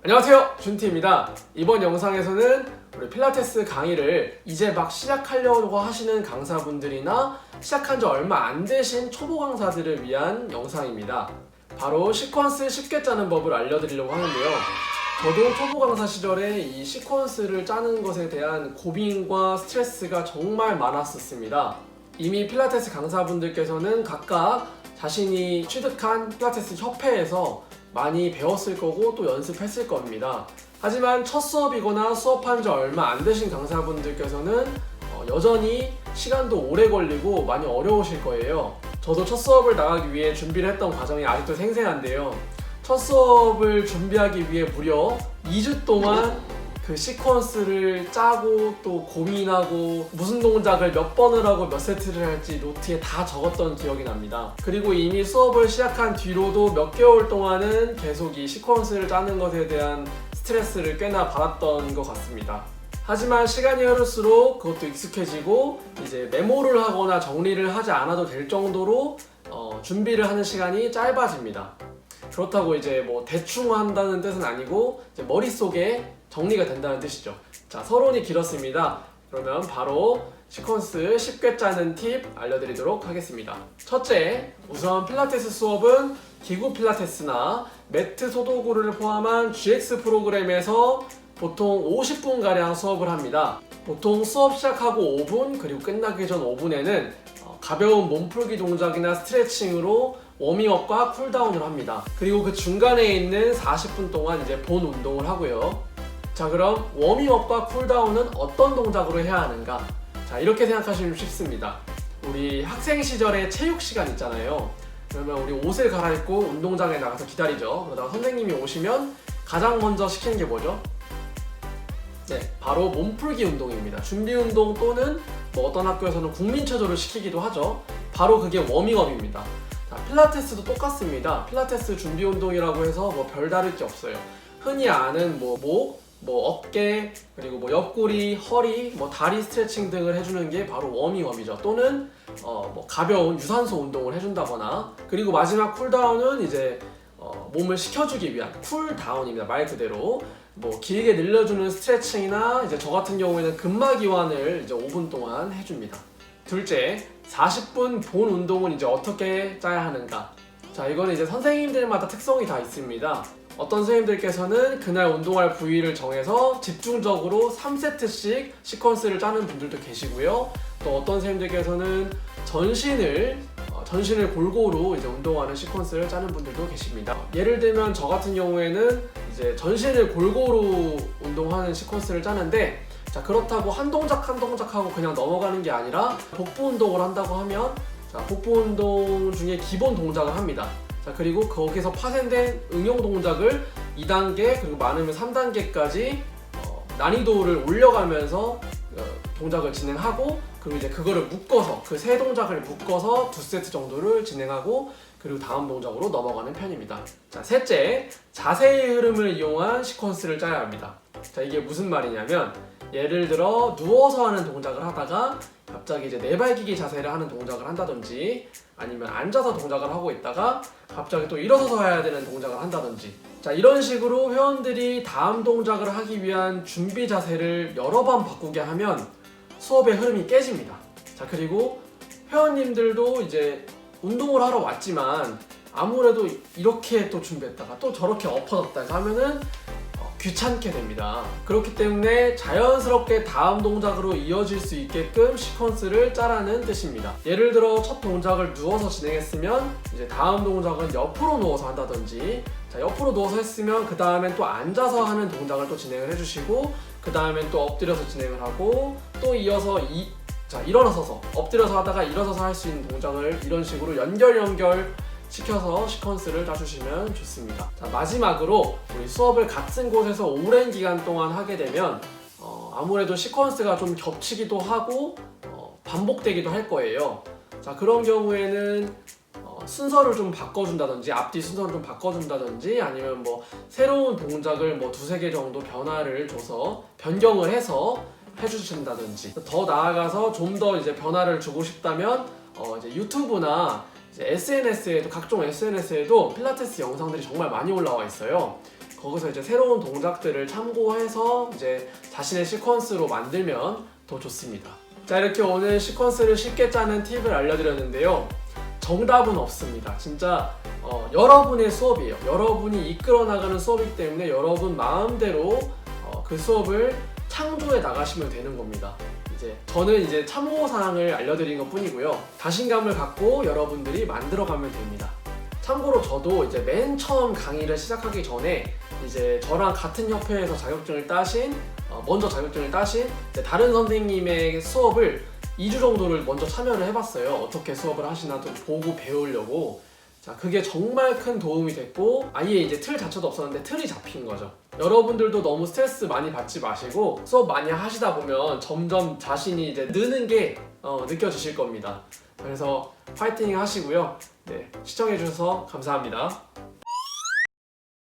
안녕하세요, 준티입니다. 이번 영상에서는 우리 필라테스 강의를 이제 막 시작하려고 하시는 강사분들이나 시작한 지 얼마 안 되신 초보 강사들을 위한 영상입니다. 바로 시퀀스 쉽게 짜는 법을 알려드리려고 하는데요. 저도 초보 강사 시절에 이 시퀀스를 짜는 것에 대한 고민과 스트레스가 정말 많았었습니다. 이미 필라테스 강사분들께서는 각각 자신이 취득한 필라테스 협회에서 많이 배웠을 거고 또 연습했을 겁니다. 하지만 첫 수업이거나 수업한 지 얼마 안 되신 강사분들께서는 여전히 시간도 오래 걸리고 많이 어려우실 거예요. 저도 첫 수업을 나가기 위해 준비를 했던 과정이 아직도 생생한데요. 첫 수업을 준비하기 위해 무려 2주 동안 그 시퀀스를 짜고 또 고민하고 무슨 동작을 몇 번을 하고 몇 세트를 할지 노트에 다 적었던 기억이 납니다. 그리고 이미 수업을 시작한 뒤로도 몇 개월 동안은 계속 이 시퀀스를 짜는 것에 대한 스트레스를 꽤나 받았던 것 같습니다. 하지만 시간이 흐를수록 그것도 익숙해지고 이제 메모를 하거나 정리를 하지 않아도 될 정도로 준비를 하는 시간이 짧아집니다. 그렇다고 이제 뭐 대충 한다는 뜻은 아니고 이제 머릿속에 정리가 된다는 뜻이죠. 자, 서론이 길었습니다. 그러면 바로 시퀀스 쉽게 짜는 팁 알려드리도록 하겠습니다. 첫째, 우선 필라테스 수업은 기구 필라테스나 매트 소도구를 포함한 GX 프로그램에서 보통 50분가량 수업을 합니다. 보통 수업 시작하고 5분 그리고 끝나기 전 5분에는 가벼운 몸풀기 동작이나 스트레칭으로 워밍업과 쿨다운을 합니다. 그리고 그 중간에 있는 40분 동안 이제 본 운동을 하고요. 자, 그럼 워밍업과 쿨다운은 어떤 동작으로 해야 하는가? 자, 이렇게 생각하시면 쉽습니다. 우리 학생 시절에 체육 시간 있잖아요. 그러면 우리 옷을 갈아입고 운동장에 나가서 기다리죠. 그러다가 선생님이 오시면 가장 먼저 시키는 게 뭐죠? 네, 바로 몸풀기 운동입니다. 준비 운동 또는 뭐 어떤 학교에서는 국민체조를 시키기도 하죠. 바로 그게 워밍업입니다. 자, 필라테스도 똑같습니다. 필라테스 준비 운동이라고 해서 뭐 별다를 게 없어요. 흔히 아는 목, 어깨, 그리고 뭐 옆구리, 허리, 다리 스트레칭 등을 해주는 게 바로 워밍업이죠. 또는 가벼운 유산소 운동을 해준다거나, 그리고 마지막 쿨다운은 이제 몸을 식혀주기 위한 쿨다운입니다. 말 그대로 길게 늘려주는 스트레칭이나 이제 저 같은 경우에는 근막 이완을 이제 5분 동안 해줍니다. 둘째, 40분 본 운동은 이제 어떻게 짜야 하는가? 자, 이거는 이제 선생님들마다 특성이 다 있습니다. 어떤 선생님들께서는 그날 운동할 부위를 정해서 집중적으로 3세트씩 시퀀스를 짜는 분들도 계시고요. 또 어떤 선생님들께서는 전신을 골고루 이제 운동하는 시퀀스를 짜는 분들도 계십니다. 예를 들면 저 같은 경우에는 이제 전신을 골고루 운동하는 시퀀스를 짜는데, 자, 그렇다고 한 동작 한 동작 하고 그냥 넘어가는 게 아니라 복부 운동을 한다고 하면, 자, 복부 운동 중에 기본 동작을 합니다. 자, 그리고 거기서 파생된 응용 동작을 2단계 그리고 많으면 3단계까지 난이도를 올려가면서 동작을 진행하고, 그리고 이제 그거를 묶어서 그 세 동작을 묶어서 2세트 정도를 진행하고 그리고 다음 동작으로 넘어가는 편입니다. 자, 셋째, 자세의 흐름을 이용한 시퀀스를 짜야 합니다. 자, 이게 무슨 말이냐면, 예를 들어 누워서 하는 동작을 하다가 갑자기 이제 내발기기 자세를 하는 동작을 한다든지, 아니면 앉아서 동작을 하고 있다가 갑자기 또 일어서서 해야 되는 동작을 한다든지, 자, 이런 식으로 회원들이 다음 동작을 하기 위한 준비 자세를 여러 번 바꾸게 하면 수업의 흐름이 깨집니다. 자, 그리고 회원님들도 이제 운동을 하러 왔지만 아무래도 이렇게 또 준비했다가 또 저렇게 엎어졌다가 하면은 귀찮게 됩니다. 그렇기 때문에 자연스럽게 다음 동작으로 이어질 수 있게끔 시퀀스를 짜라는 뜻입니다. 예를 들어 첫 동작을 누워서 진행했으면 이제 다음 동작은 옆으로 누워서 한다든지, 자, 옆으로 누워서 했으면 그 다음엔 또 앉아서 하는 동작을 또 진행을 해주시고, 그 다음엔 또 엎드려서 진행을 하고, 또 이어서 일어서서 엎드려서 하다가 일어서서 할 수 있는 동작을 이런 식으로 연결 시켜서 시퀀스를 짜주시면 좋습니다. 자, 마지막으로 우리 수업을 같은 곳에서 오랜 기간 동안 하게 되면 아무래도 시퀀스가 좀 겹치기도 하고 반복되기도 할 거예요. 자, 그런 경우에는 순서를 좀 바꿔준다든지, 앞뒤 순서를 좀 바꿔준다든지, 아니면 새로운 동작을 2-3개 정도 변화를 줘서 변경을 해서 해주신다든지, 더 나아가서 좀 더 이제 변화를 주고 싶다면 이제 유튜브나 이제 SNS에도, 각종 SNS에도 필라테스 영상들이 정말 많이 올라와 있어요. 거기서 이제 새로운 동작들을 참고해서 이제 자신의 시퀀스로 만들면 더 좋습니다. 자, 이렇게 오늘 시퀀스를 쉽게 짜는 팁을 알려드렸는데요. 정답은 없습니다. 진짜 여러분의 수업이에요. 여러분이 이끌어 나가는 수업이기 때문에 여러분 마음대로 그 수업을 창조해 나가시면 되는 겁니다. 저는 이제 참고사항을 알려드린 것 뿐이고요. 자신감을 갖고 여러분들이 만들어가면 됩니다. 참고로 저도 이제 맨 처음 강의를 시작하기 전에 이제 저랑 같은 협회에서 먼저 자격증을 따신 다른 선생님의 수업을 2주 정도를 먼저 참여를 해봤어요. 어떻게 수업을 하시나 좀 보고 배우려고. 자, 그게 정말 큰 도움이 됐고 아예 이제 틀 자체도 없었는데 틀이 잡힌 거죠. 여러분들도 너무 스트레스 많이 받지 마시고 수업 많이 하시다 보면 점점 자신이 이제 느는 게 느껴지실 겁니다. 그래서 파이팅 하시고요. 네, 시청해주셔서 감사합니다.